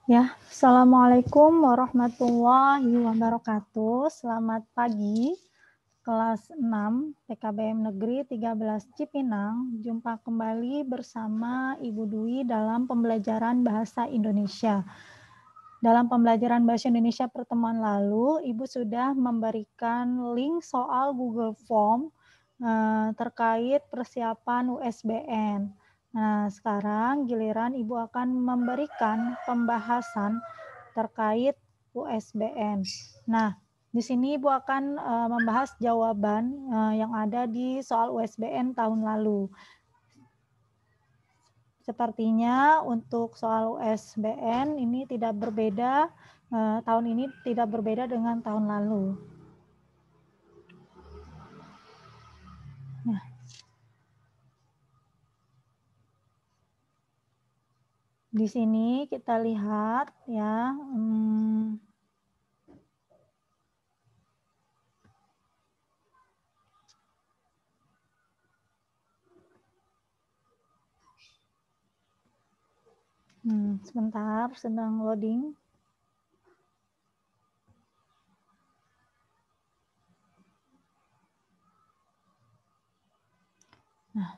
Ya, Assalamualaikum warahmatullahi wabarakatuh. Selamat pagi, kelas 6 PKBM Negeri 13 Cipinang. Jumpa kembali bersama Ibu Dwi dalam pembelajaran Bahasa Indonesia. Dalam pembelajaran Bahasa Indonesia pertemuan lalu, Ibu sudah memberikan link soal Google Form terkait persiapan USBN. Nah, sekarang giliran Ibu akan memberikan pembahasan terkait USBN. Nah, di sini Ibu akan membahas jawaban yang ada di soal USBN tahun lalu. Sepertinya untuk soal USBN ini tidak berbeda, tahun ini tidak berbeda dengan tahun lalu. Nah, di sini kita lihat ya, sebentar sedang loading. Nah,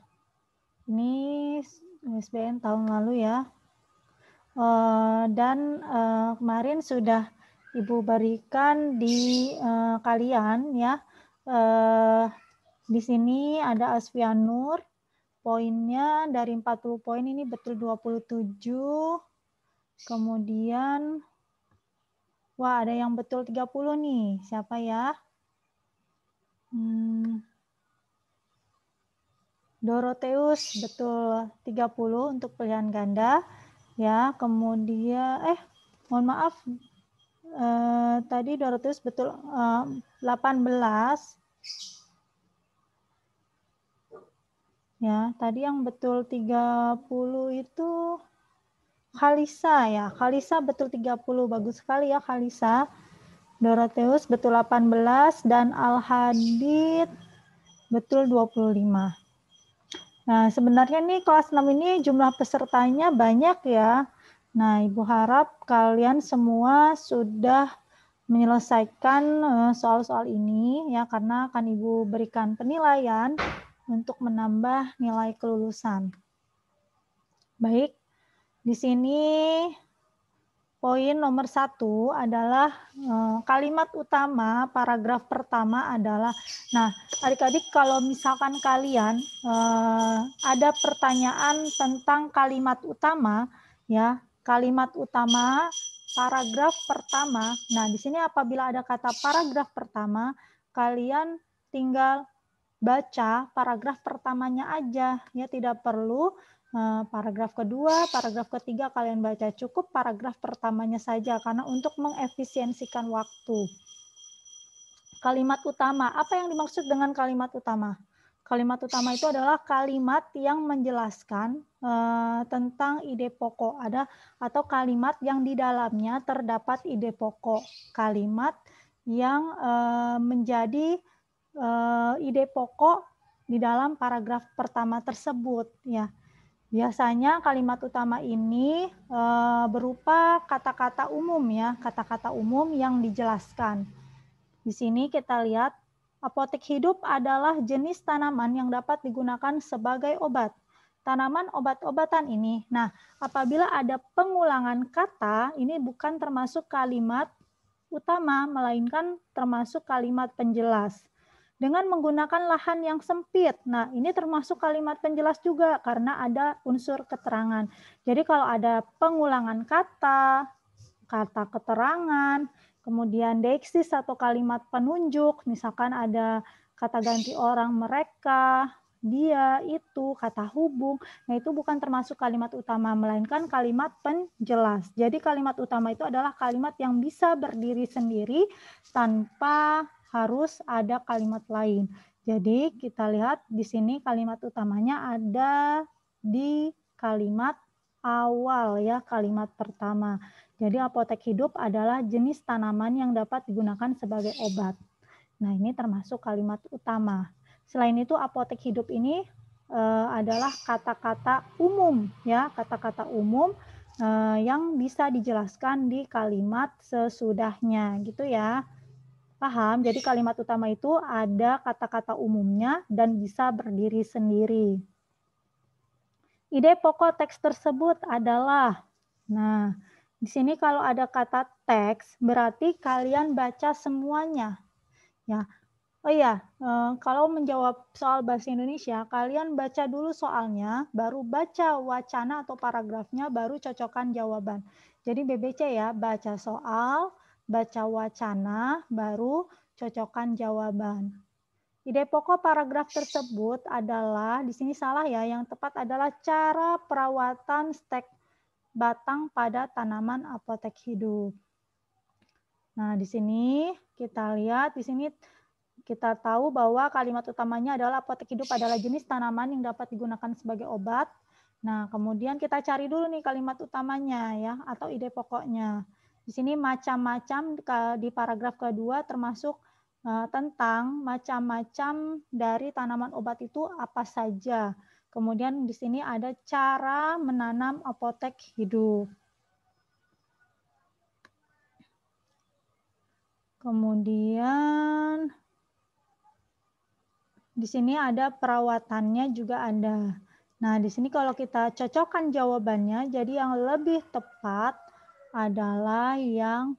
ini USBN tahun lalu ya. Dan kemarin sudah Ibu berikan di kalian ya. Di sini ada Asfianur, poinnya dari 40 poin ini betul 27. Kemudian wah, ada yang betul 30 nih. Siapa ya? Dorotheus betul 30 untuk pilihan ganda. Ya, kemudian mohon maaf, tadi Dorotheus betul 18. Ya, tadi yang betul 30 itu Khalisa ya. Khalisa betul 30. Bagus sekali ya Khalisa. Dorotheus betul 18 dan Al-Hadid betul 25. Nah, sebenarnya nih kelas 6 ini jumlah pesertanya banyak ya. Nah, Ibu harap kalian semua sudah menyelesaikan soal-soal ini ya, karena akan Ibu berikan penilaian untuk menambah nilai kelulusan. Baik, di sini poin nomor 1 adalah kalimat utama paragraf pertama adalah, nah adik-adik kalau misalkan kalian ada pertanyaan tentang kalimat utama ya, kalimat utama paragraf pertama, nah di sini apabila ada kata paragraf pertama, kalian tinggal baca paragraf pertamanya aja ya, tidak perlu paragraf kedua, paragraf ketiga kalian baca, cukup paragraf pertamanya saja karena untuk mengefisiensikan waktu. Kalimat utama, apa yang dimaksud dengan kalimat utama? Kalimat utama itu adalah kalimat yang menjelaskan tentang ide pokok, atau kalimat yang di dalamnya terdapat ide pokok. Kalimat yang menjadi ide pokok di dalam paragraf pertama tersebut ya. Biasanya kalimat utama ini berupa kata-kata umum ya, kata-kata umum yang dijelaskan. Di sini kita lihat apotek hidup adalah jenis tanaman yang dapat digunakan sebagai obat. Tanaman obat-obatan ini. Nah, apabila ada pengulangan kata, ini bukan termasuk kalimat utama, melainkan termasuk kalimat penjelas. Dengan menggunakan lahan yang sempit. Nah, ini termasuk kalimat penjelas juga karena ada unsur keterangan. Jadi kalau ada pengulangan kata, kata keterangan, kemudian deiksis atau kalimat penunjuk, misalkan ada kata ganti orang mereka, dia, itu, kata hubung, nah itu bukan termasuk kalimat utama, melainkan kalimat penjelas. Jadi kalimat utama itu adalah kalimat yang bisa berdiri sendiri tanpa harus ada kalimat lain. Jadi kita lihat di sini kalimat utamanya ada di kalimat awal ya, kalimat pertama. Jadi apotek hidup adalah jenis tanaman yang dapat digunakan sebagai obat. Nah, ini termasuk kalimat utama. Selain itu apotek hidup ini adalah kata-kata umum ya, kata-kata umum yang bisa dijelaskan di kalimat sesudahnya, gitu ya. Paham? Jadi kalimat utama itu ada kata-kata umumnya dan bisa berdiri sendiri. Ide pokok teks tersebut adalah, nah, di sini kalau ada kata teks, berarti kalian baca semuanya. Ya. Oh iya, kalau menjawab soal bahasa Indonesia, kalian baca dulu soalnya, baru baca wacana atau paragrafnya, baru cocokkan jawaban. Jadi BBC ya, baca soal, baca wacana, baru cocokkan jawaban. Ide pokok paragraf tersebut adalah, di sini salah ya, yang tepat adalah cara perawatan stek batang pada tanaman apotek hidup. Nah, di sini kita lihat, di sini kita tahu bahwa kalimat utamanya adalah apotek hidup adalah jenis tanaman yang dapat digunakan sebagai obat. Nah, kemudian kita cari dulu nih kalimat utamanya ya, atau ide pokoknya. Di sini macam-macam di paragraf kedua termasuk tentang macam-macam dari tanaman obat itu apa saja. Kemudian di sini ada cara menanam apotek hidup. Kemudian di sini ada perawatannya juga ada. Nah, di sini kalau kita cocokkan jawabannya, jadi yang lebih tepat adalah yang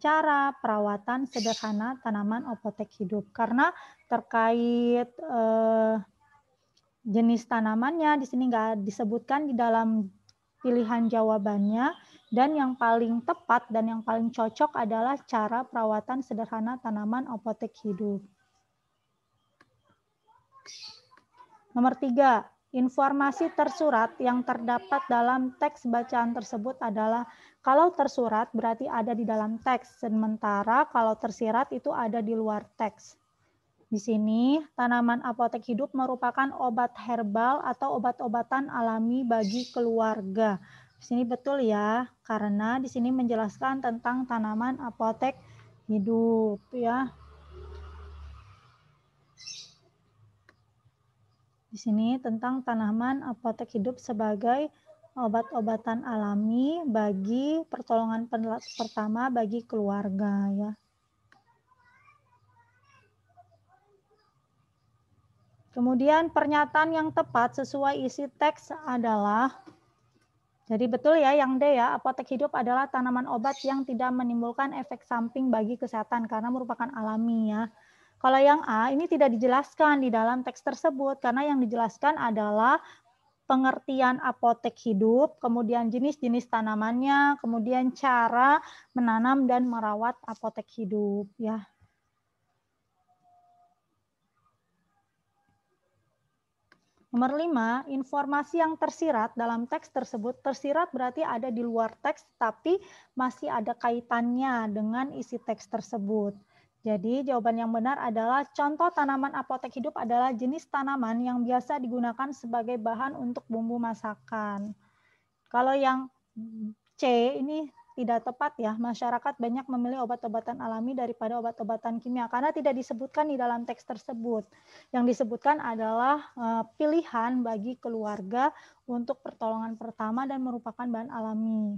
cara perawatan sederhana tanaman apotek hidup. Karena terkait jenis tanamannya, di sini nggak disebutkan di dalam pilihan jawabannya, dan yang paling tepat dan yang paling cocok adalah cara perawatan sederhana tanaman apotek hidup. Nomor 3, informasi tersurat yang terdapat dalam teks bacaan tersebut adalah, kalau tersurat berarti ada di dalam teks, sementara kalau tersirat itu ada di luar teks. Di sini, tanaman apotek hidup merupakan obat herbal atau obat-obatan alami bagi keluarga. Di sini betul ya, karena di sini menjelaskan tentang tanaman apotek hidup ya. Di sini tentang tanaman apotek hidup sebagai obat-obatan alami bagi pertolongan pertama bagi keluarga ya. Kemudian pernyataan yang tepat sesuai isi teks adalah, jadi betul ya yang D ya, apotek hidup adalah tanaman obat yang tidak menimbulkan efek samping bagi kesehatan karena merupakan alami ya. Kalau yang A ini tidak dijelaskan di dalam teks tersebut karena yang dijelaskan adalah pengertian apotek hidup, kemudian jenis-jenis tanamannya, kemudian cara menanam dan merawat apotek hidup ya. Nomor 5, informasi yang tersirat dalam teks tersebut, tersirat berarti ada di luar teks tapi masih ada kaitannya dengan isi teks tersebut. Jadi jawaban yang benar adalah contoh tanaman apotek hidup adalah jenis tanaman yang biasa digunakan sebagai bahan untuk bumbu masakan. Kalau yang C ini tidak tepat ya, masyarakat banyak memilih obat-obatan alami daripada obat-obatan kimia karena tidak disebutkan di dalam teks tersebut. Yang disebutkan adalah pilihan bagi keluarga untuk pertolongan pertama dan merupakan bahan alami.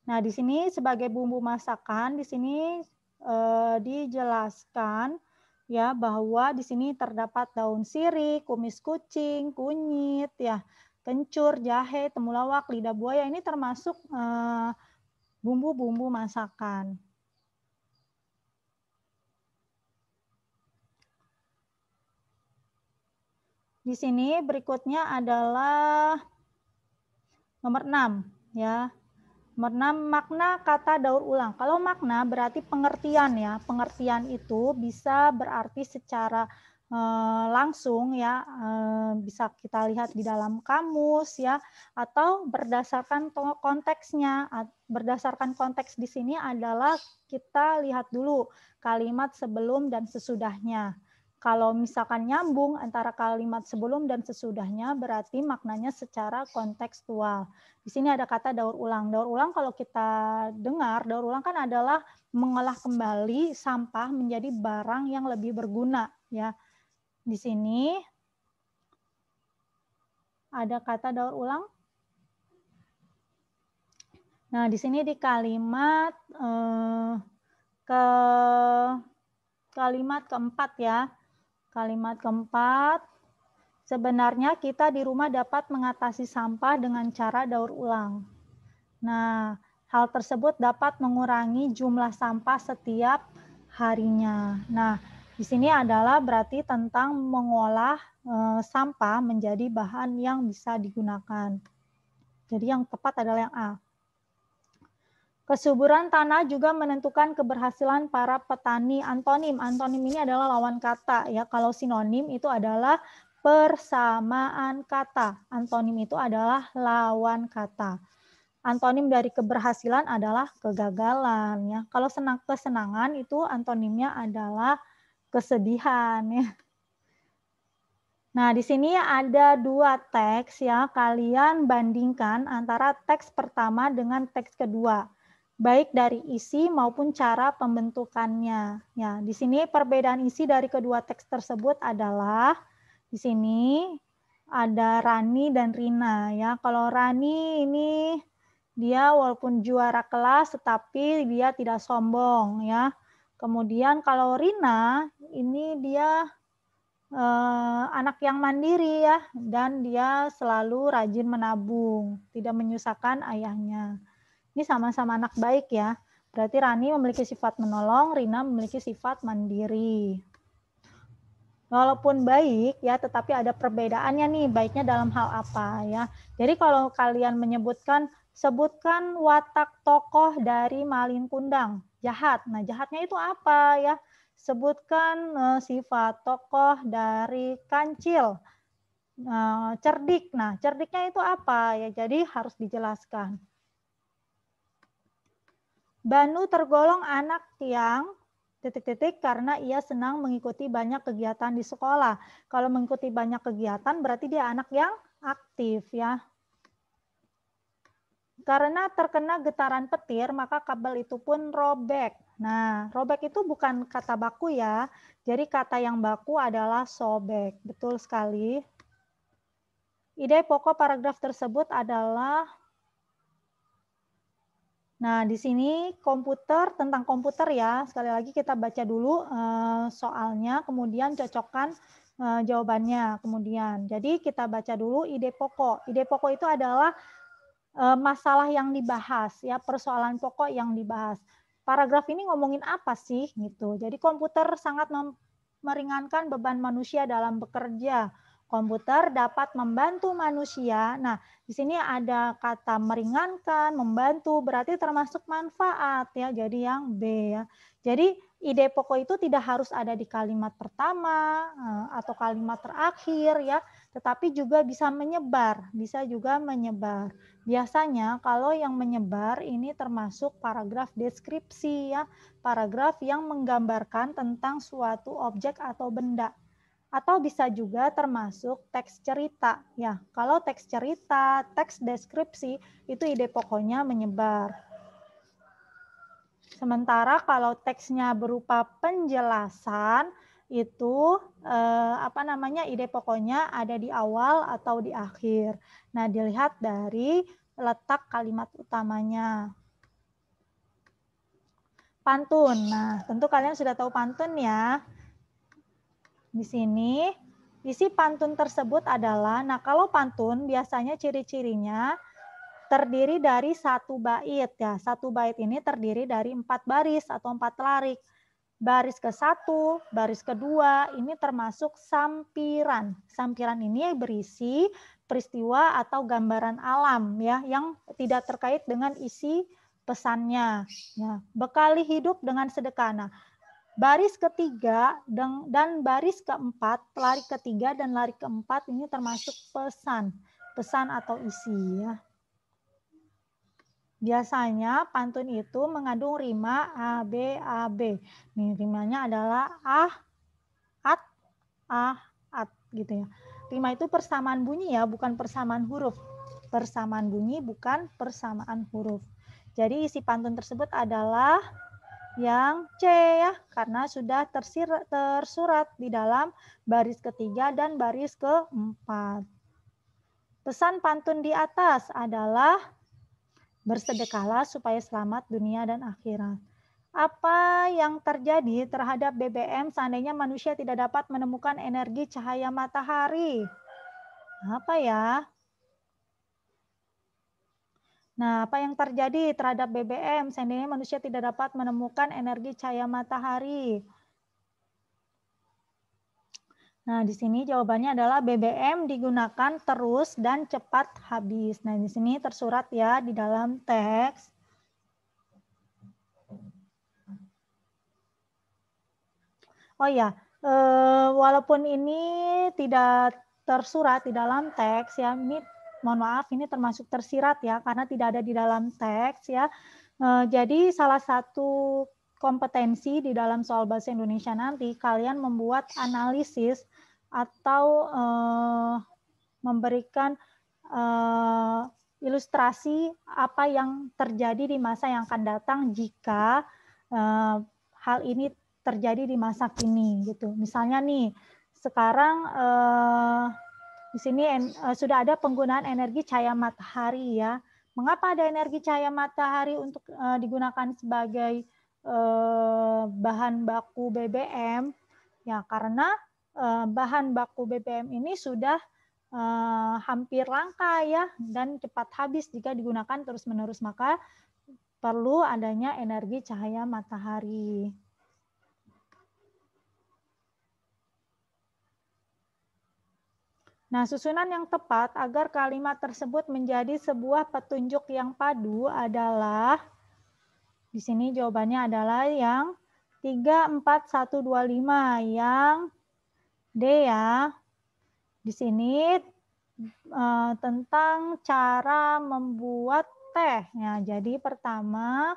Nah, di sini sebagai bumbu masakan di sini dijelaskan ya bahwa di sini terdapat daun sirih, kumis kucing, kunyit ya, kencur, jahe, temulawak, lidah buaya, ini termasuk bumbu-bumbu masakan. Di sini berikutnya adalah nomor 6 ya. Nomor 6, makna kata daur ulang. Kalau makna berarti pengertian ya. Pengertian itu bisa berarti secara langsung ya, bisa kita lihat di dalam kamus ya, atau berdasarkan konteksnya. Berdasarkan konteks di sini adalah kita lihat dulu kalimat sebelum dan sesudahnya. Kalau misalkan nyambung antara kalimat sebelum dan sesudahnya berarti maknanya secara kontekstual. Di sini ada kata daur ulang. Daur ulang kalau kita dengar, daur ulang kan adalah mengolah kembali sampah menjadi barang yang lebih berguna ya. Di sini ada kata daur ulang. Nah, di sini di kalimat kalimat keempat ya. Kalimat keempat, sebenarnya kita di rumah dapat mengatasi sampah dengan cara daur ulang. Nah, hal tersebut dapat mengurangi jumlah sampah setiap harinya. Nah, di sini adalah berarti tentang mengolah sampah menjadi bahan yang bisa digunakan. Jadi yang tepat adalah yang A. Kesuburan tanah juga menentukan keberhasilan para petani. Antonim. Antonim ini adalah lawan kata ya. Kalau sinonim itu adalah persamaan kata. Antonim itu adalah lawan kata. Antonim dari keberhasilan adalah kegagalan ya. Kalau kesenangan itu antonimnya adalah kesedihan ya. Nah, di sini ada dua teks ya. Kalian bandingkan antara teks pertama dengan teks kedua, baik dari isi maupun cara pembentukannya. Ya, di sini perbedaan isi dari kedua teks tersebut adalah di sini ada Rani dan Rina ya. Kalau Rani ini dia walaupun juara kelas tetapi dia tidak sombong ya. Kemudian kalau Rina ini dia anak yang mandiri ya, dan dia selalu rajin menabung, tidak menyusahkan ayahnya. Ini sama-sama anak baik ya. Berarti Rani memiliki sifat menolong, Rina memiliki sifat mandiri. Walaupun baik ya, tetapi ada perbedaannya nih, baiknya dalam hal apa ya. Jadi kalau kalian sebutkan watak tokoh dari Malin Kundang, jahat. Nah, jahatnya itu apa ya? Sebutkan sifat tokoh dari Kancil, cerdik. Nah, cerdiknya itu apa ya? Jadi harus dijelaskan. Banu tergolong anak yang karena ia senang mengikuti banyak kegiatan di sekolah. Kalau mengikuti banyak kegiatan berarti dia anak yang aktif ya. Karena terkena getaran petir, maka kabel itu pun robek. Nah, robek itu bukan kata baku ya. Jadi kata yang baku adalah sobek. Betul sekali. Ide pokok paragraf tersebut adalah, nah di sini tentang komputer ya. Sekali lagi kita baca dulu soalnya, kemudian cocokkan jawabannya kemudian. Jadi kita baca dulu ide pokok. Ide pokok itu adalah masalah yang dibahas ya, persoalan pokok yang dibahas. Paragraf ini ngomongin apa sih gitu. Jadi komputer sangat meringankan beban manusia dalam bekerja. Komputer dapat membantu manusia. Nah, di sini ada kata meringankan, membantu, berarti termasuk manfaat ya. Jadi yang B ya. Jadi ide pokok itu tidak harus ada di kalimat pertama atau kalimat terakhir ya, tetapi juga bisa menyebar, bisa juga menyebar. Biasanya kalau yang menyebar ini termasuk paragraf deskripsi ya, paragraf yang menggambarkan tentang suatu objek atau benda. Atau bisa juga termasuk teks cerita ya. Kalau teks cerita, teks deskripsi itu ide pokoknya menyebar. Sementara kalau teksnya berupa penjelasan itu ide pokoknya ada di awal atau di akhir. Nah, dilihat dari letak kalimat utamanya. Pantun. Nah, tentu kalian sudah tahu pantun ya. Di sini isi pantun tersebut adalah, nah kalau pantun biasanya ciri-cirinya terdiri dari satu bait ya. Satu bait ini terdiri dari 4 baris atau 4 larik. Baris ke-1, baris kedua ini termasuk sampiran. Sampiran ini berisi peristiwa atau gambaran alam ya yang tidak terkait dengan isi pesannya. Ya, bekali hidup dengan sedekah. Baris ketiga dan baris keempat, larik ketiga dan larik keempat ini termasuk pesan atau isi ya. Biasanya pantun itu mengandung rima A, B, A, B. Nih, rimanya adalah at, gitu ya. Rima itu persamaan bunyi ya, bukan persamaan huruf. Persamaan bunyi bukan persamaan huruf. Jadi isi pantun tersebut adalah yang C ya, karena sudah tersurat di dalam baris ketiga dan baris keempat. Pesan pantun di atas adalah Bersedekahlah supaya selamat dunia dan akhirat. Apa yang terjadi terhadap BBM seandainya manusia tidak dapat menemukan energi cahaya matahari? Apa ya? Nah, apa yang terjadi terhadap BBM seandainya manusia tidak dapat menemukan energi cahaya matahari? Nah, di sini jawabannya adalah BBM digunakan terus dan cepat habis. Nah, di sini tersurat ya di dalam teks. Oh ya, walaupun ini tidak tersurat di dalam teks ya, ini mohon maaf ini termasuk tersirat ya karena tidak ada di dalam teks ya. Jadi salah satu kompetensi di dalam soal bahasa Indonesia nanti kalian membuat analisis atau memberikan ilustrasi apa yang terjadi di masa yang akan datang jika hal ini terjadi di masa kini gitu. Misalnya nih, sekarang di sini sudah ada penggunaan energi cahaya matahari ya. Mengapa ada energi cahaya matahari untuk digunakan sebagai bahan baku BBM? Ya, karena bahan baku BBM ini sudah hampir langka ya dan cepat habis jika digunakan terus-menerus, maka perlu adanya energi cahaya matahari. Nah, susunan yang tepat agar kalimat tersebut menjadi sebuah petunjuk yang padu adalah, di sini jawabannya adalah yang 3, 4, 1, 2, 5, yang D ya. Di sini tentang cara membuat teh. Ya, jadi pertama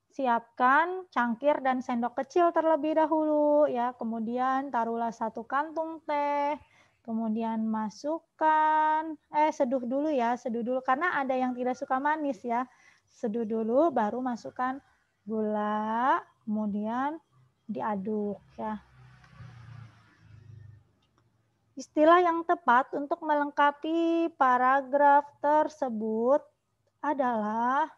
siapkan cangkir dan sendok kecil terlebih dahulu ya. Kemudian taruhlah 1 kantung teh. Kemudian masukkan, seduh dulu ya, seduh dulu karena ada yang tidak suka manis ya. Seduh dulu baru masukkan gula, kemudian diaduk ya. Istilah yang tepat untuk melengkapi paragraf tersebut adalah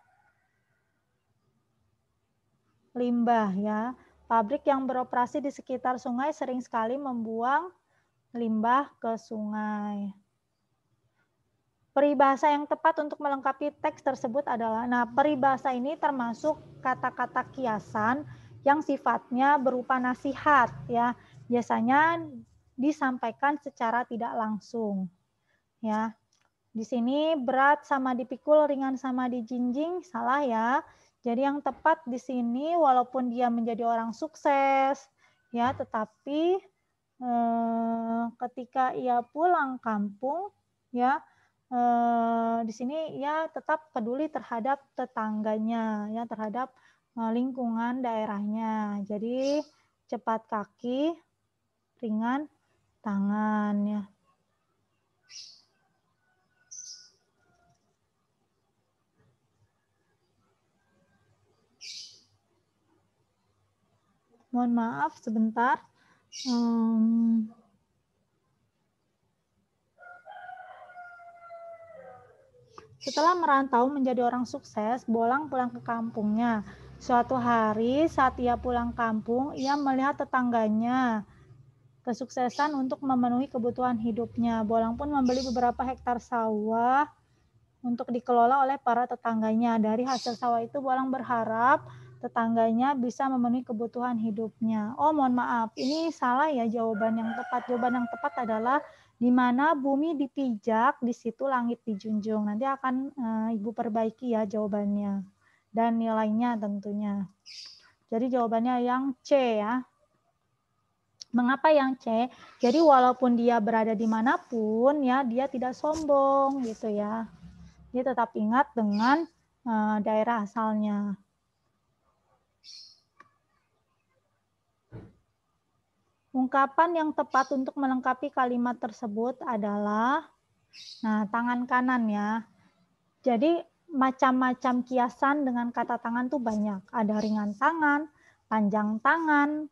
limbah ya. Pabrik yang beroperasi di sekitar sungai sering sekali membuang limbah ke sungai. Peribahasa yang tepat untuk melengkapi teks tersebut adalah, nah peribahasa ini termasuk kata-kata kiasan yang sifatnya berupa nasihat ya. Biasanya disampaikan secara tidak langsung ya. Di sini berat sama dipikul, ringan sama dijinjing, salah ya. Jadi yang tepat di sini walaupun dia menjadi orang sukses ya, tetapi ketika ia pulang kampung ya, di sini ia tetap peduli terhadap tetangganya ya, terhadap lingkungan daerahnya. Jadi cepat kaki, ringan tangan ya. Mohon maaf sebentar. Setelah merantau menjadi orang sukses, Bolang pulang ke kampungnya. Suatu hari saat ia pulang kampung, ia melihat tetangganya kesuksesan untuk memenuhi kebutuhan hidupnya. Bolang pun membeli beberapa hektar sawah untuk dikelola oleh para tetangganya. Dari hasil sawah itu Bolang berharap tetangganya bisa memenuhi kebutuhan hidupnya. Oh, mohon maaf, ini salah ya jawaban yang tepat. Jawaban yang tepat adalah di mana bumi dipijak, di situ langit dijunjung. Nanti akan Ibu perbaiki ya jawabannya dan nilainya tentunya. Jadi jawabannya yang C ya. Mengapa yang C? Jadi walaupun dia berada dimanapun ya, dia tidak sombong gitu ya. Dia tetap ingat dengan daerah asalnya. Ungkapan yang tepat untuk melengkapi kalimat tersebut adalah, nah, tangan kanan ya. Jadi macam-macam kiasan dengan kata tangan tuh banyak. Ada ringan tangan, panjang tangan,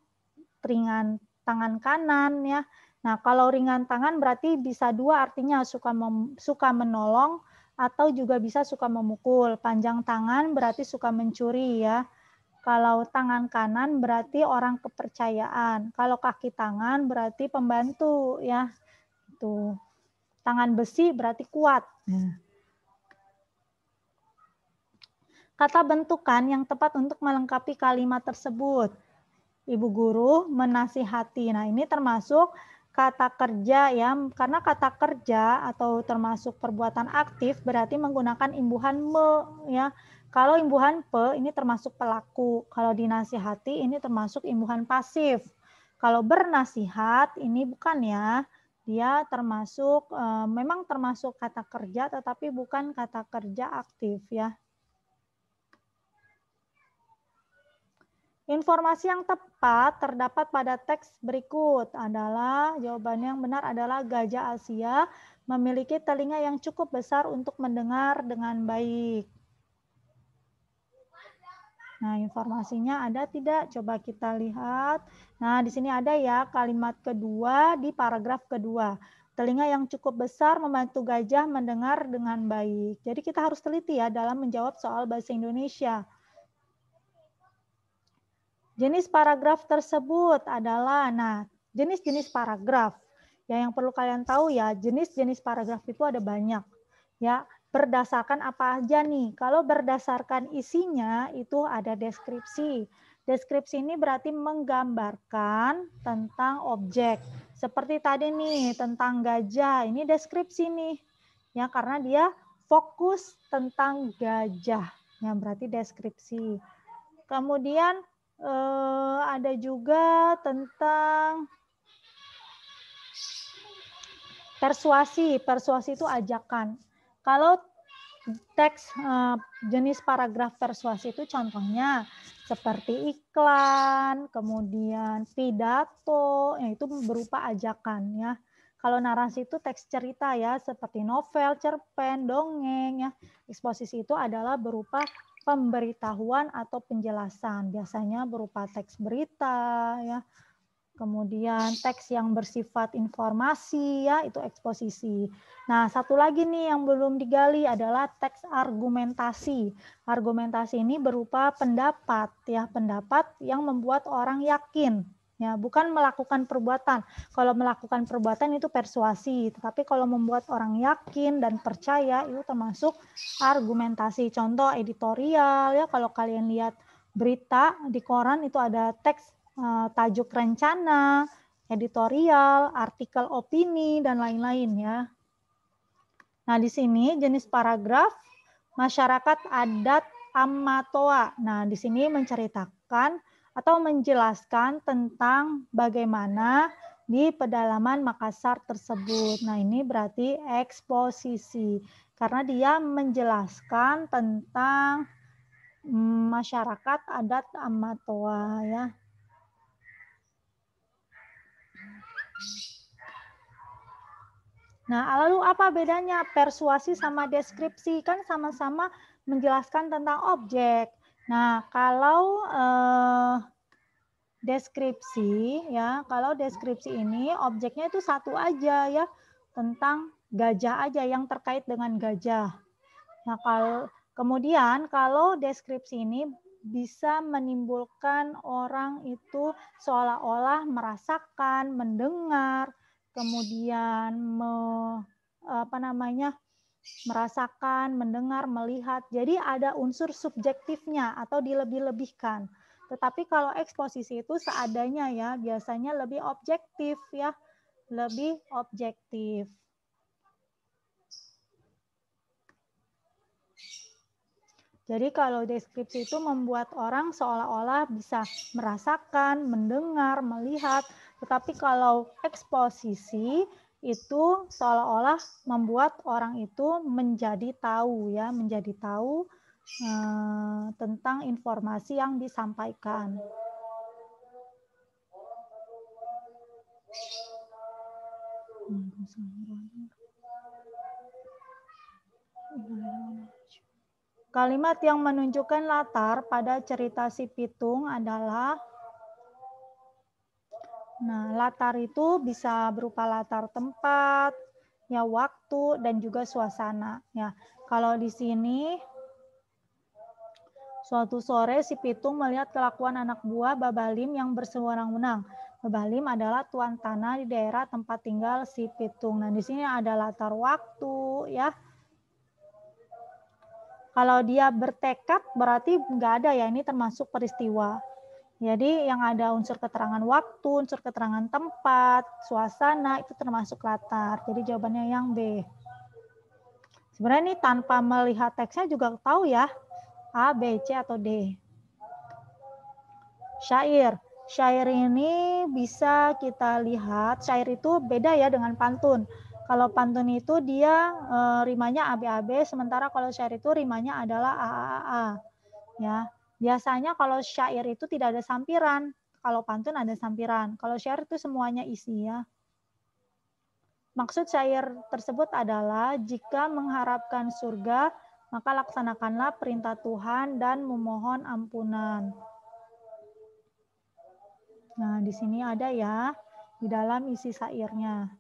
ringan tangan kanan ya. Nah, kalau ringan tangan berarti bisa dua, artinya suka menolong atau juga bisa suka memukul. Panjang tangan berarti suka mencuri ya. Kalau tangan kanan berarti orang kepercayaan. Kalau kaki tangan berarti pembantu ya. Itu. Tangan besi berarti kuat. Kata bentukan yang tepat untuk melengkapi kalimat tersebut. Ibu guru menasihati. Nah, ini termasuk kata kerja ya, karena kata kerja atau termasuk perbuatan aktif berarti menggunakan imbuhan me ya. Kalau imbuhan pe ini termasuk pelaku, kalau dinasihati ini termasuk imbuhan pasif. Kalau bernasihat ini bukan ya, dia termasuk memang termasuk kata kerja tetapi bukan kata kerja aktif ya. Informasi yang tepat terdapat pada teks berikut adalah, jawabannya yang benar adalah gajah Asia memiliki telinga yang cukup besar untuk mendengar dengan baik. Nah, informasinya ada tidak? Coba kita lihat. Nah, di sini ada ya kalimat kedua di paragraf kedua. Telinga yang cukup besar membantu gajah mendengar dengan baik. Jadi kita harus teliti ya dalam menjawab soal bahasa Indonesia. Jenis paragraf tersebut adalah, nah, jenis-jenis paragraf. Ya, yang perlu kalian tahu ya, jenis-jenis paragraf itu ada banyak. Ya, berdasarkan apa aja nih? Kalau berdasarkan isinya itu ada deskripsi. Deskripsi ini berarti menggambarkan tentang objek. Seperti tadi nih, tentang gajah. Ini deskripsi nih. Ya, karena dia fokus tentang gajah. Ya, berarti deskripsi. Kemudian ada juga tentang persuasi. Persuasi itu ajakan. Kalau teks jenis paragraf persuasi itu contohnya seperti iklan, kemudian pidato, itu berupa ajakan ya. Kalau narasi itu teks cerita ya, seperti novel, cerpen, dongeng ya. Eksposisi itu adalah berupa pemberitahuan atau penjelasan, biasanya berupa teks berita ya. Kemudian teks yang bersifat informasi ya, itu eksposisi. Nah, satu lagi nih yang belum digali adalah teks argumentasi. Argumentasi ini berupa pendapat ya, pendapat yang membuat orang yakin ya, bukan melakukan perbuatan. Kalau melakukan perbuatan itu persuasi, tetapi kalau membuat orang yakin dan percaya itu termasuk argumentasi. Contoh editorial ya, kalau kalian lihat berita di koran itu ada teks tajuk rencana, editorial, artikel opini, dan lain-lain ya. Nah, di sini jenis paragraf masyarakat adat Amatoa. Nah, di sini menceritakan atau menjelaskan tentang bagaimana di pedalaman Makassar tersebut. Nah, ini berarti eksposisi. Karena dia menjelaskan tentang masyarakat adat Amatoa ya. Nah, lalu apa bedanya persuasi sama deskripsi? Kan sama-sama menjelaskan tentang objek. Nah, kalau deskripsi ya, kalau deskripsi ini objeknya itu satu aja ya, tentang gajah aja yang terkait dengan gajah. Nah, kemudian kalau deskripsi ini bisa menimbulkan orang itu seolah-olah merasakan, mendengar, kemudian merasakan, mendengar, melihat. Jadi ada unsur subjektifnya atau dilebih-lebihkan. Tetapi kalau eksposisi itu seadanya ya, biasanya lebih objektif ya, lebih objektif. Jadi kalau deskripsi itu membuat orang seolah-olah bisa merasakan, mendengar, melihat. Tetapi kalau eksposisi itu seolah-olah membuat orang itu menjadi tahu ya, menjadi tahu tentang informasi yang disampaikan. Kalimat yang menunjukkan latar pada cerita si Pitung adalah, nah, latar itu bisa berupa latar tempat, ya waktu dan juga suasana ya. Kalau di sini suatu sore si Pitung melihat kelakuan anak buah Babalim yang bersewenang-wenang. Babalim adalah tuan tanah di daerah tempat tinggal si Pitung. Nah, di sini ada latar waktu ya. Kalau dia bertekad berarti nggak ada ya, ini termasuk peristiwa. Jadi yang ada unsur keterangan waktu, unsur keterangan tempat, suasana itu termasuk latar. Jadi jawabannya yang B. Sebenarnya ini tanpa melihat teksnya juga tahu ya, A, B, C, atau D. Syair. Syair ini bisa kita lihat, syair itu beda ya dengan pantun. Kalau pantun itu dia rimanya AB-AB, sementara kalau syair itu rimanya adalah AAA. Ya. Biasanya kalau syair itu tidak ada sampiran, kalau pantun ada sampiran. Kalau syair itu semuanya isi ya. Maksud syair tersebut adalah jika mengharapkan surga, maka laksanakanlah perintah Tuhan dan memohon ampunan. Nah, di sini ada ya, di dalam isi syairnya.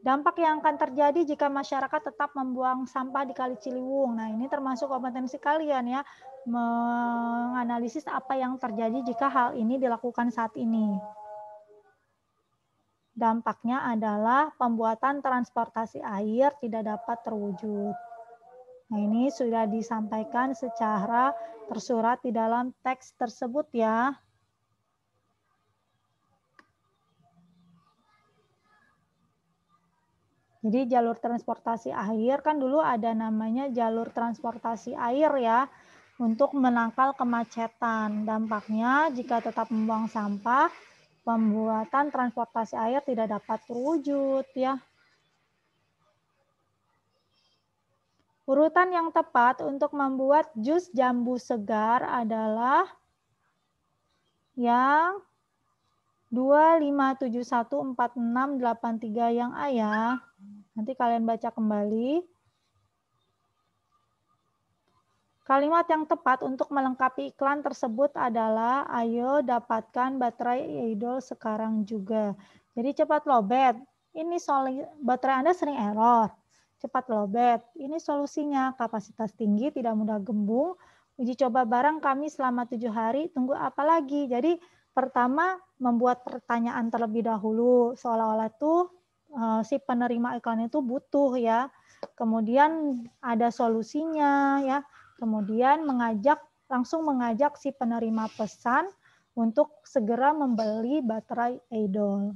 Dampak yang akan terjadi jika masyarakat tetap membuang sampah di Kali Ciliwung. Nah, ini termasuk kompetensi kalian ya, menganalisis apa yang terjadi jika hal ini dilakukan saat ini. Dampaknya adalah pembuatan transportasi air tidak dapat terwujud. Nah, ini sudah disampaikan secara tersurat di dalam teks tersebut ya. Jadi jalur transportasi air kan dulu ada namanya jalur transportasi air ya untuk menangkal kemacetan. Dampaknya jika tetap membuang sampah, pembuatan transportasi air tidak dapat terwujud ya. Urutan yang tepat untuk membuat jus jambu segar adalah yang 2571468 yang A ya. Nanti kalian baca kembali. Kalimat yang tepat untuk melengkapi iklan tersebut adalah ayo dapatkan baterai idol sekarang juga. Jadi cepat lobet. Ini baterai Anda sering error. Cepat lobet. Ini solusinya. Kapasitas tinggi, tidak mudah gembung. Uji coba barang kami selama 7 hari. Tunggu apa lagi? Jadi pertama membuat pertanyaan terlebih dahulu. Seolah-olah tuh si penerima iklan itu butuh ya. Kemudian ada solusinya ya. Kemudian langsung mengajak si penerima pesan untuk segera membeli baterai idol.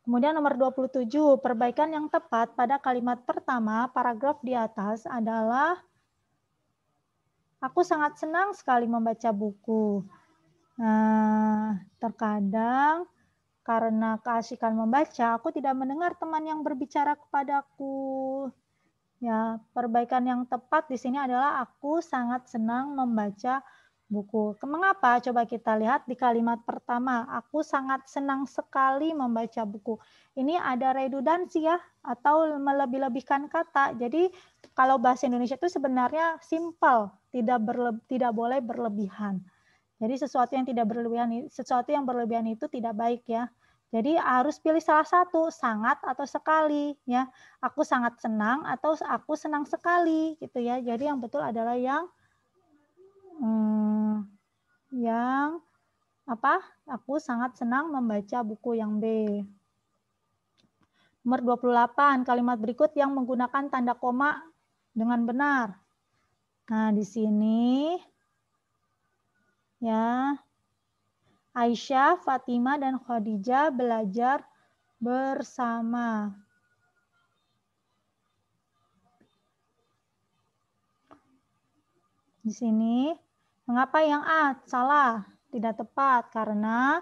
Kemudian nomor 27, perbaikan yang tepat pada kalimat pertama paragraf di atas adalah aku sangat senang sekali membaca buku. Nah, terkadang karena keasikan membaca, aku tidak mendengar teman yang berbicara kepadaku. Ya, perbaikan yang tepat di sini adalah aku sangat senang membaca buku. Mengapa? Coba kita lihat di kalimat pertama. Aku sangat senang sekali membaca buku. Ini ada redundansi ya, atau melebih-lebihkan kata. Jadi kalau bahasa Indonesia itu sebenarnya simple, tidak boleh berlebihan. Jadi sesuatu yang berlebihan itu tidak baik ya. Jadi harus pilih salah satu, sangat atau sekali ya. Aku sangat senang atau aku senang sekali gitu ya. Jadi yang betul adalah yang Aku sangat senang membaca buku yang B. Nomor 28, kalimat berikut yang menggunakan tanda koma dengan benar. Nah, di sini ya Aisyah, Fatimah, dan Khadijah belajar bersama. Di sini, mengapa yang A? Salah, tidak tepat, karena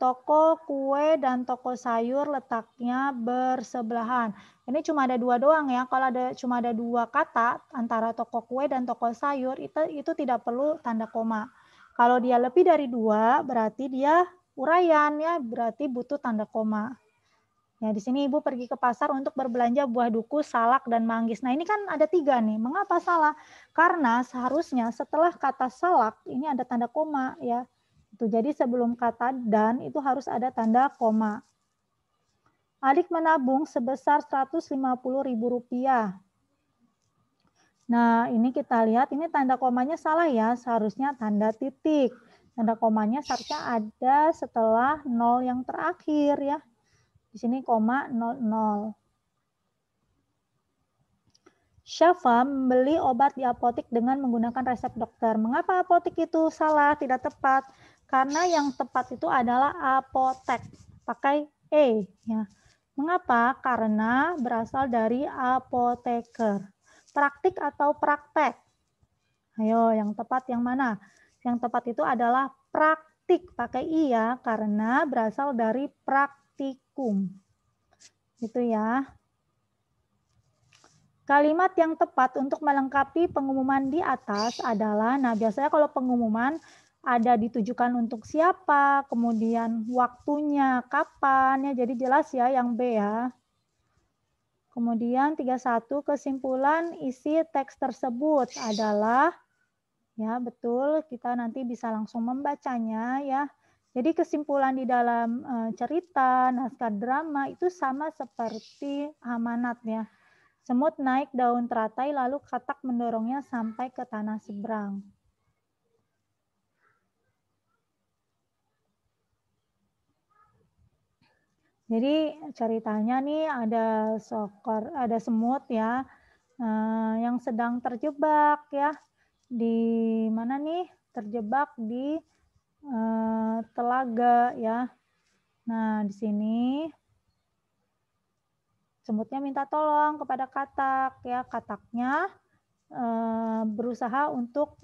toko kue dan toko sayur letaknya bersebelahan. Ini cuma ada dua doang ya. Kalau cuma ada dua kata antara toko kue dan toko sayur, itu tidak perlu tanda koma. Kalau dia lebih dari dua, berarti dia uraian ya, berarti butuh tanda koma. Ya, di sini Ibu pergi ke pasar untuk berbelanja buah duku, salak, dan manggis. Nah, ini kan ada 3 nih. Mengapa salah? Karena seharusnya setelah kata salak, ini ada tanda koma ya. Itu jadi sebelum kata dan itu harus ada tanda koma. Adik menabung sebesar Rp150.000. Nah, ini kita lihat, ini tanda komanya salah ya, seharusnya tanda titik. Tanda komanya seharusnya ada setelah 0 yang terakhir ya. Di sini koma 00. Syafa membeli obat di apotek dengan menggunakan resep dokter. Mengapa apotek itu salah, tidak tepat? Karena yang tepat itu adalah apotek, pakai E ya. Mengapa? Karena berasal dari apoteker. Praktik atau praktek? Ayo, yang tepat yang mana? Yang tepat itu adalah praktik, pakai I ya, karena berasal dari praktikum. Itu ya. Kalimat yang tepat untuk melengkapi pengumuman di atas adalah, nah biasanya kalau pengumuman ada ditujukan untuk siapa, kemudian waktunya, kapan, ya jadi jelas ya yang B ya. Kemudian 31, kesimpulan isi teks tersebut adalah, ya betul, kita nanti bisa langsung membacanya ya. Jadi kesimpulan di dalam cerita, naskah drama itu sama seperti amanat ya. Semut naik daun teratai lalu katak mendorongnya sampai ke tanah seberang. Jadi ceritanya nih ada semut ya yang sedang terjebak ya. Di mana nih? Terjebak di telaga ya. Nah, di sini semutnya minta tolong kepada katak ya. Kataknya berusaha untuk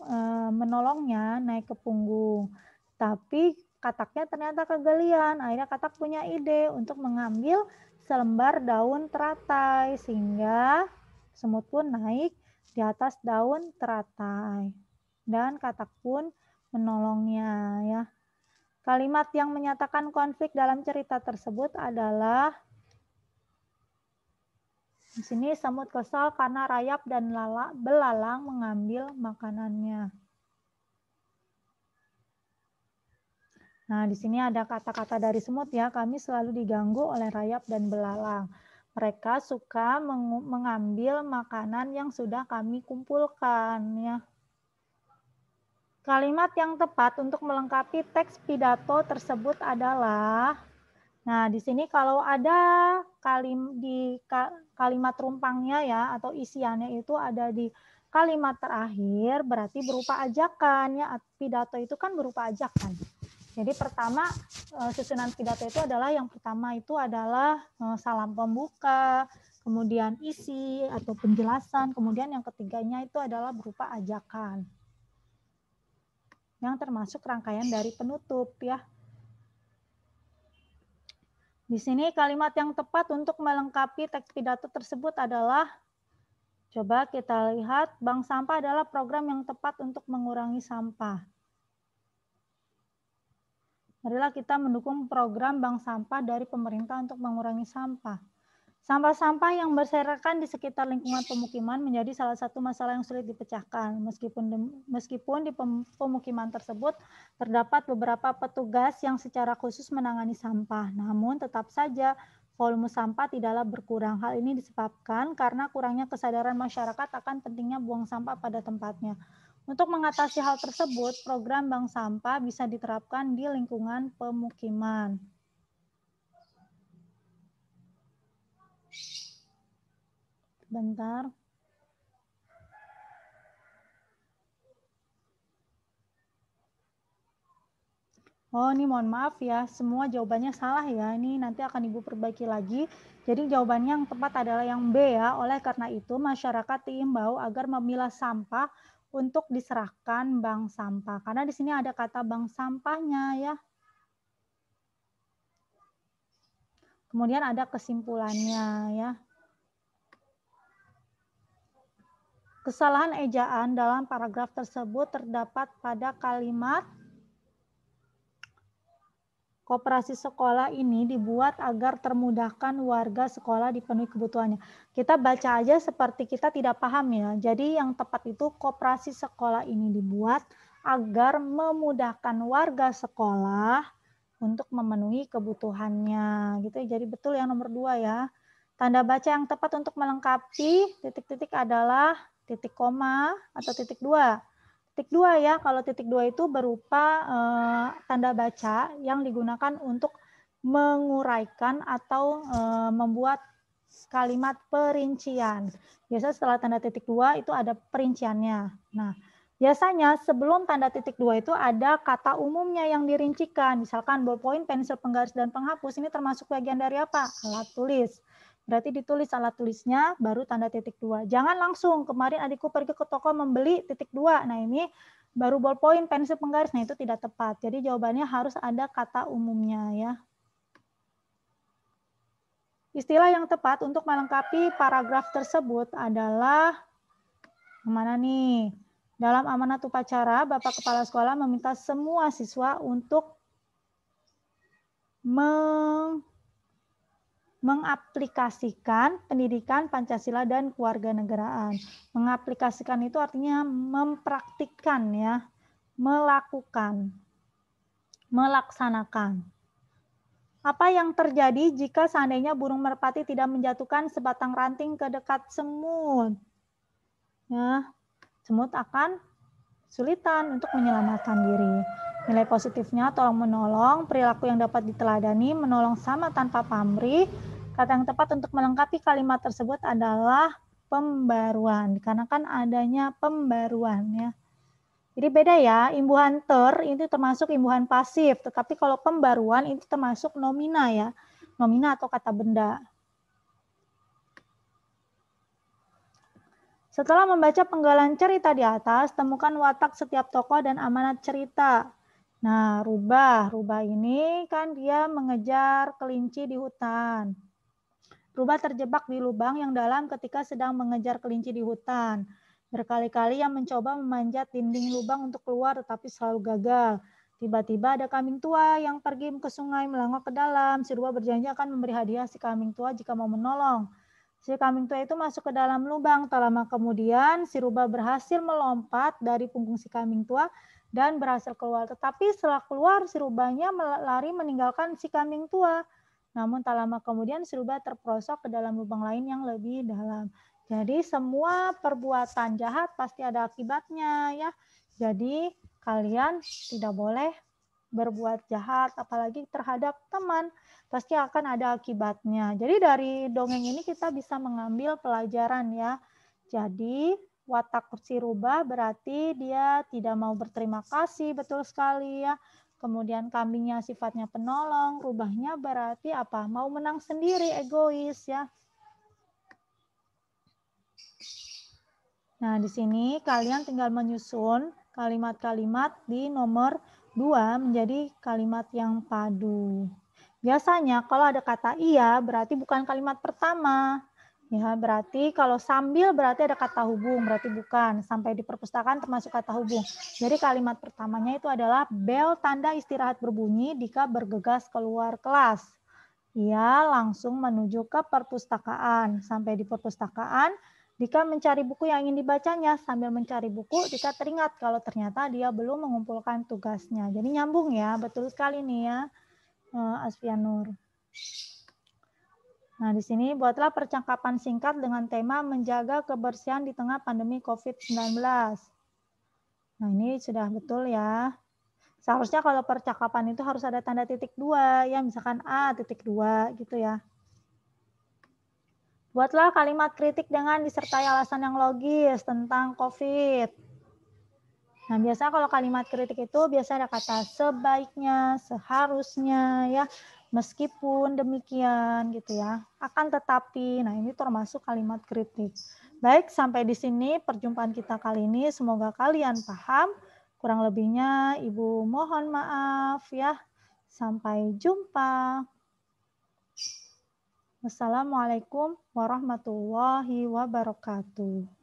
menolongnya naik ke punggung. Tapi kataknya ternyata kegelian. Akhirnya katak punya ide untuk mengambil selembar daun teratai sehingga semut pun naik di atas daun teratai. Dan katak pun menolongnya ya. Kalimat yang menyatakan konflik dalam cerita tersebut adalah, di sini semut kesal karena rayap dan belalang mengambil makanannya. Nah, di sini ada kata-kata dari semut ya, kami selalu diganggu oleh rayap dan belalang. Mereka suka mengambil makanan yang sudah kami kumpulkan ya. Kalimat yang tepat untuk melengkapi teks pidato tersebut adalah, nah di sini kalau ada kalimat rumpangnya ya atau isiannya itu ada di kalimat terakhir berarti berupa ajakan ya. Pidato itu kan berupa ajakan. Jadi pertama susunan pidato itu adalah yang pertama itu adalah salam pembuka, kemudian isi atau penjelasan, kemudian yang ketiganya itu adalah berupa ajakan. Yang termasuk rangkaian dari penutup ya. Di sini kalimat yang tepat untuk melengkapi teks pidato tersebut adalah, coba kita lihat, bank sampah adalah program yang tepat untuk mengurangi sampah. Marilah kita mendukung program bank sampah dari pemerintah untuk mengurangi sampah. Sampah-sampah yang berserakan di sekitar lingkungan pemukiman menjadi salah satu masalah yang sulit dipecahkan. Meskipun di pemukiman tersebut terdapat beberapa petugas yang secara khusus menangani sampah, namun tetap saja volume sampah tidaklah berkurang. Hal ini disebabkan karena kurangnya kesadaran masyarakat akan pentingnya buang sampah pada tempatnya. Untuk mengatasi hal tersebut, program bank sampah bisa diterapkan di lingkungan pemukiman. Bentar. Oh, ini mohon maaf ya, semua jawabannya salah ya. Ini nanti akan Ibu perbaiki lagi. Jadi jawabannya yang tepat adalah yang B ya. Oleh karena itu, masyarakat diimbau agar memilah sampah untuk diserahkan bank sampah. Karena di sini ada kata bank sampahnya ya. Kemudian ada kesimpulannya ya. Kesalahan ejaan dalam paragraf tersebut terdapat pada kalimat koperasi sekolah ini dibuat agar termudahkan warga sekolah dipenuhi kebutuhannya. Kita baca aja seperti kita tidak paham ya. Jadi yang tepat itu koperasi sekolah ini dibuat agar memudahkan warga sekolah untuk memenuhi kebutuhannya gitu. Jadi betul yang nomor 2 ya. Tanda baca yang tepat untuk melengkapi titik-titik adalah titik koma atau titik 2. Titik 2 ya, kalau titik 2 itu berupa tanda baca yang digunakan untuk menguraikan atau membuat kalimat perincian. Biasanya setelah tanda titik 2 itu ada perinciannya. Nah, biasanya sebelum tanda titik 2 itu ada kata umumnya yang dirincikan. Misalkan ballpoint, pensil penggaris, dan penghapus ini termasuk bagian dari apa? Alat tulis. Berarti ditulis alat tulisnya baru tanda titik 2. Jangan langsung kemarin adikku pergi ke toko membeli titik 2. Nah ini baru ballpoint, pensil penggaris. Nah itu tidak tepat. Jadi jawabannya harus ada kata umumnya ya. Istilah yang tepat untuk melengkapi paragraf tersebut adalah mana nih? Dalam amanat upacara, Bapak Kepala Sekolah meminta semua siswa untuk mengaplikasikan pendidikan Pancasila dan kewarganegaraan. Mengaplikasikan itu artinya mempraktikkan ya, melakukan, melaksanakan. Apa yang terjadi jika seandainya burung merpati tidak menjatuhkan sebatang ranting ke dekat semut? Ya, semut akan kesulitan untuk menyelamatkan diri. Nilai positifnya tolong menolong, perilaku yang dapat diteladani, menolong sama tanpa pamrih. Kata yang tepat untuk melengkapi kalimat tersebut adalah pembaruan, dikarenakan adanya pembaruan ya. Jadi beda ya, imbuhan ter itu termasuk imbuhan pasif, tetapi kalau pembaruan itu termasuk nomina ya, nomina atau kata benda. Setelah membaca penggalan cerita di atas, temukan watak setiap tokoh dan amanat cerita. Nah, Rubah ini kan dia mengejar kelinci di hutan. Rubah terjebak di lubang yang dalam ketika sedang mengejar kelinci di hutan. Berkali-kali ia mencoba memanjat dinding lubang untuk keluar tetapi selalu gagal. Tiba-tiba ada kambing tua yang pergi ke sungai melangkah ke dalam. Si Rubah berjanji akan memberi hadiah si kambing tua jika mau menolong. Si kambing tua itu masuk ke dalam lubang. Tak lama kemudian si Rubah berhasil melompat dari punggung si kambing tua dan berhasil keluar. Tetapi setelah keluar si Rubahnya lari meninggalkan si kambing tua. Namun tak lama kemudian si Rubah terperosok ke dalam lubang lain yang lebih dalam. Jadi semua perbuatan jahat pasti ada akibatnya ya. Jadi kalian tidak boleh berbuat jahat apalagi terhadap teman. Pasti akan ada akibatnya. Jadi dari dongeng ini kita bisa mengambil pelajaran ya. Jadi watak si Rubah berarti dia tidak mau berterima kasih, betul sekali ya. Kemudian kambingnya sifatnya penolong, Rubahnya berarti apa? Mau menang sendiri, egois ya. Nah, di sini kalian tinggal menyusun kalimat-kalimat di nomor 2 menjadi kalimat yang padu. Biasanya kalau ada kata iya berarti bukan kalimat pertama. Ya, berarti kalau sambil berarti ada kata hubung, berarti bukan. Sampai di perpustakaan termasuk kata hubung. Jadi kalimat pertamanya itu adalah bel tanda istirahat berbunyi jika bergegas keluar kelas. Ia langsung menuju ke perpustakaan. Sampai di perpustakaan, jika mencari buku yang ingin dibacanya, sambil mencari buku, jika teringat kalau ternyata dia belum mengumpulkan tugasnya. Jadi nyambung ya, betul sekali nih ya. Asfianur. Nah, di sini buatlah percakapan singkat dengan tema menjaga kebersihan di tengah pandemi COVID-19. Nah, ini sudah betul ya. Seharusnya kalau percakapan itu harus ada tanda titik 2, ya misalkan A titik 2 gitu ya. Buatlah kalimat kritik dengan disertai alasan yang logis tentang COVID. Nah, biasa kalau kalimat kritik itu biasa ada kata sebaiknya, seharusnya ya, meskipun demikian gitu ya. Akan tetapi, nah ini termasuk kalimat kritik. Baik, sampai di sini perjumpaan kita kali ini. Semoga kalian paham. Kurang lebihnya Ibu mohon maaf ya. Sampai jumpa. Wassalamualaikum warahmatullahi wabarakatuh.